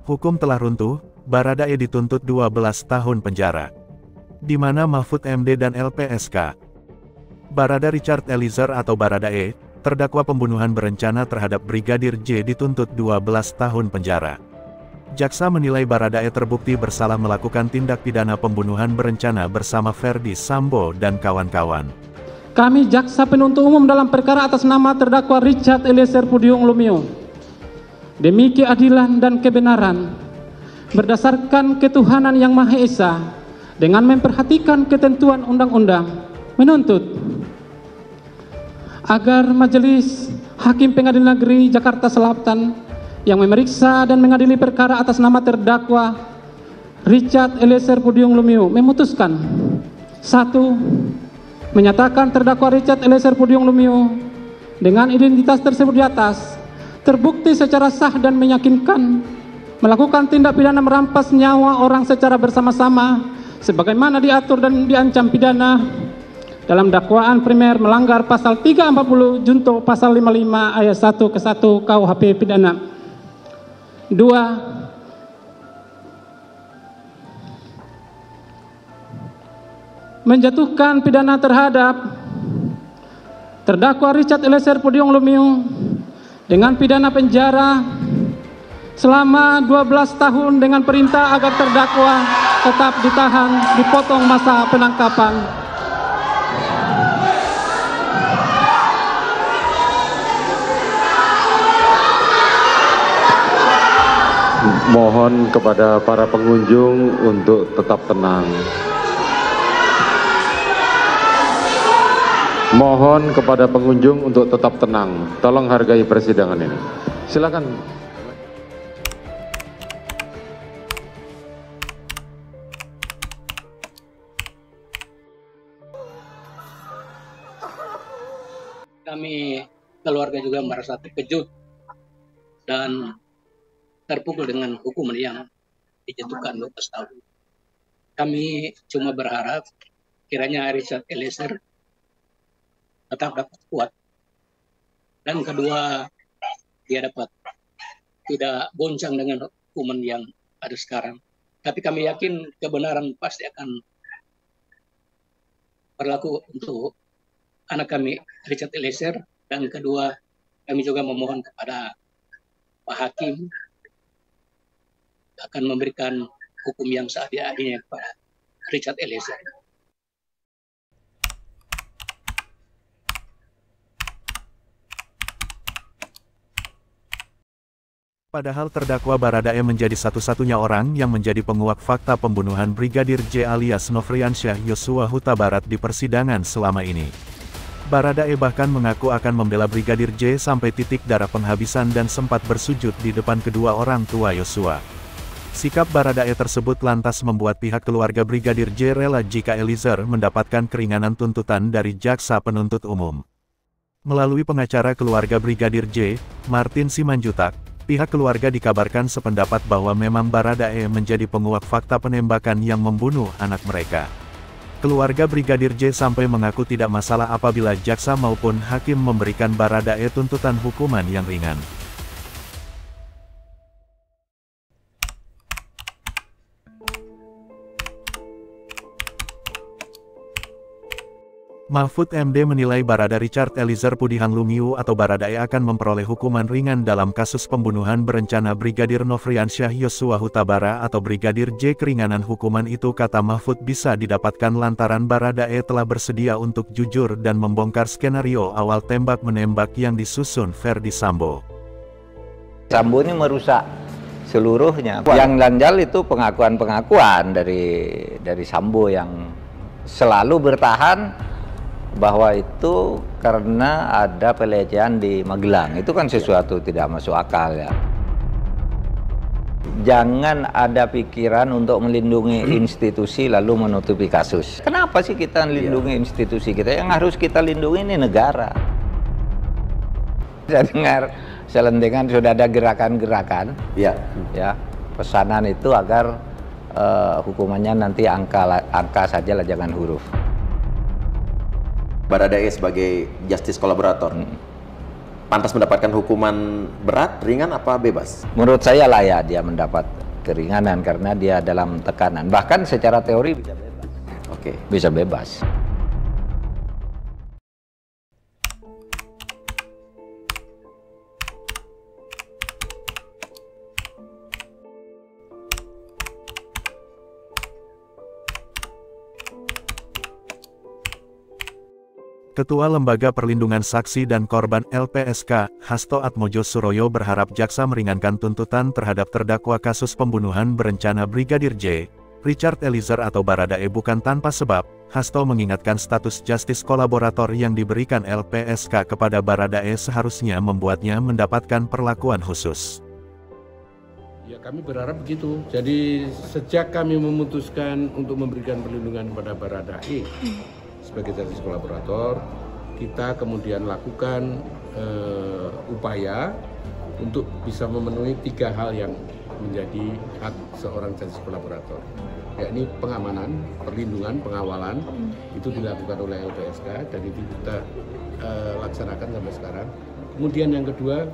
Hukum telah runtuh, Baradae dituntut 12 tahun penjara. Di mana Mahfud MD dan LPSK. Barada Richard Eliezer atau Baradae, terdakwa pembunuhan berencana terhadap Brigadir J dituntut 12 tahun penjara. Jaksa menilai Baradae terbukti bersalah melakukan tindak pidana pembunuhan berencana bersama Ferdi Sambo dan kawan-kawan. Kami jaksa penuntut umum dalam perkara atas nama terdakwa Richard Eliezer Pudium Lumiu, demi keadilan dan kebenaran, berdasarkan ketuhanan yang Maha Esa, dengan memperhatikan ketentuan undang-undang, menuntut agar Majelis Hakim Pengadilan Negeri Jakarta Selatan yang memeriksa dan mengadili perkara atas nama terdakwa Richard Eliezer Pudium Lumiu memutuskan: 1. Menyatakan terdakwa Richard Eliezer Pudium Lumiu dengan identitas tersebut di atas terbukti secara sah dan meyakinkan melakukan tindak pidana merampas nyawa orang secara bersama-sama sebagaimana diatur dan diancam pidana dalam dakwaan primer melanggar pasal 340 junto pasal 55 ayat 1 ke 1 KUHP pidana. 2. Menjatuhkan pidana terhadap terdakwa Richard Eliezer Pudium Lumiu dengan pidana penjara selama 12 tahun dengan perintah agar terdakwa tetap ditahan, dipotong masa penangkapan. Mohon kepada para pengunjung untuk tetap tenang. Mohon kepada pengunjung untuk tetap tenang. Tolong hargai persidangan ini. Silakan. Kami keluarga juga merasa terkejut dan terpukul dengan hukuman yang dijatuhkan 12 tahun. Kami cuma berharap kiranya Richard Eliezer tetap dapat kuat. Dan kedua, dia dapat tidak goncang dengan hukuman yang ada sekarang. Tapi kami yakin kebenaran pasti akan berlaku untuk anak kami Richard Eliezer. Dan kedua, kami juga memohon kepada Pak Hakim akan memberikan hukum yang seadil-adilnya kepada Richard Eliezer. Padahal terdakwa Baradae menjadi satu-satunya orang yang menjadi penguak fakta pembunuhan Brigadir J alias Nofriansyah Yosua Huta Barat di persidangan selama ini. Baradae bahkan mengaku akan membela Brigadir J sampai titik darah penghabisan dan sempat bersujud di depan kedua orang tua Yosua. Sikap Baradae tersebut lantas membuat pihak keluarga Brigadir J rela jika Eliezer mendapatkan keringanan tuntutan dari jaksa penuntut umum. Melalui pengacara keluarga Brigadir J, Martin Simanjutak, pihak keluarga dikabarkan sependapat bahwa memang Baradae menjadi penguak fakta penembakan yang membunuh anak mereka. Keluarga Brigadir J sampai mengaku tidak masalah apabila jaksa maupun hakim memberikan Baradae tuntutan hukuman yang ringan. Mahfud MD menilai Barada Richard Eliezer Pudium Lumiu atau Baradae akan memperoleh hukuman ringan dalam kasus pembunuhan berencana Brigadir Nofriansyah Yosua Huta Barat atau Brigadir J. Keringanan hukuman itu, kata Mahfud, bisa didapatkan lantaran Baradae telah bersedia untuk jujur dan membongkar skenario awal tembak-menembak yang disusun Ferdi Sambo. Sambo ini merusak seluruhnya. Yang ganjal itu pengakuan-pengakuan dari Sambo yang selalu bertahan bahwa itu karena ada pelecehan di Magelang. Itu kan sesuatu tidak masuk akal ya. Jangan ada pikiran untuk melindungi institusi lalu menutupi kasus. Kenapa sih kita melindungi institusi kita? Yang harus kita lindungi ini negara. Saya dengar selentingan sudah ada gerakan-gerakan, ya, pesanan itu agar hukumannya nanti angka saja lah, jangan huruf. Baradae sebagai justice kolaborator. pantas mendapatkan hukuman berat, ringan, apa bebas? Menurut saya layak dia mendapat keringanan karena dia dalam tekanan. Bahkan secara teori bisa bebas. Oke. Bisa bebas. Ketua Lembaga Perlindungan Saksi dan Korban LPSK, Hasto Atmojo Suroyo berharap jaksa meringankan tuntutan terhadap terdakwa kasus pembunuhan berencana Brigadir J. Richard Eliezer atau Baradae bukan tanpa sebab. Hasto mengingatkan status justice kolaborator yang diberikan LPSK kepada Baradae seharusnya membuatnya mendapatkan perlakuan khusus. Ya, kami berharap begitu. Jadi sejak kami memutuskan untuk memberikan perlindungan kepada Baradae sebagai justice kolaborator, kita kemudian lakukan upaya untuk bisa memenuhi 3 hal yang menjadi hak seorang justice kolaborator, yakni pengamanan, perlindungan, pengawalan. Itu dilakukan oleh LPSK dan itu kita laksanakan sampai sekarang. Kemudian yang kedua,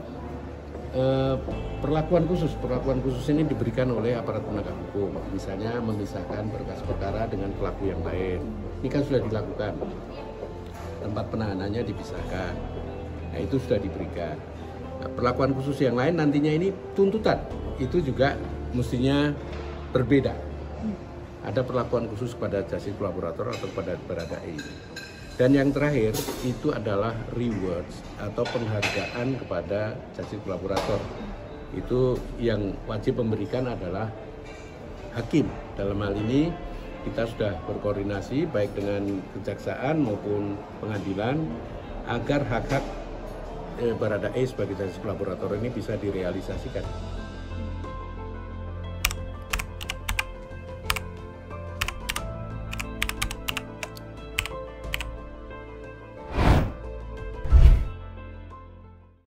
perlakuan khusus. Perlakuan khusus ini diberikan oleh aparat penegak hukum, misalnya memisahkan berkas perkara dengan pelaku yang lain. Ini kan sudah dilakukan, tempat penahanannya dipisahkan. Nah, itu sudah diberikan. Nah, perlakuan khusus yang lain nantinya ini tuntutan, itu juga mestinya berbeda. Ada perlakuan khusus kepada justice kolaborator atau kepada Baradae. Dan yang terakhir itu adalah rewards atau penghargaan kepada justice kolaborator. Itu yang wajib memberikan adalah hakim. Dalam hal ini kita sudah berkoordinasi baik dengan kejaksaan maupun pengadilan agar hak-hak Baradae sebagai justice kolaborator ini bisa direalisasikan.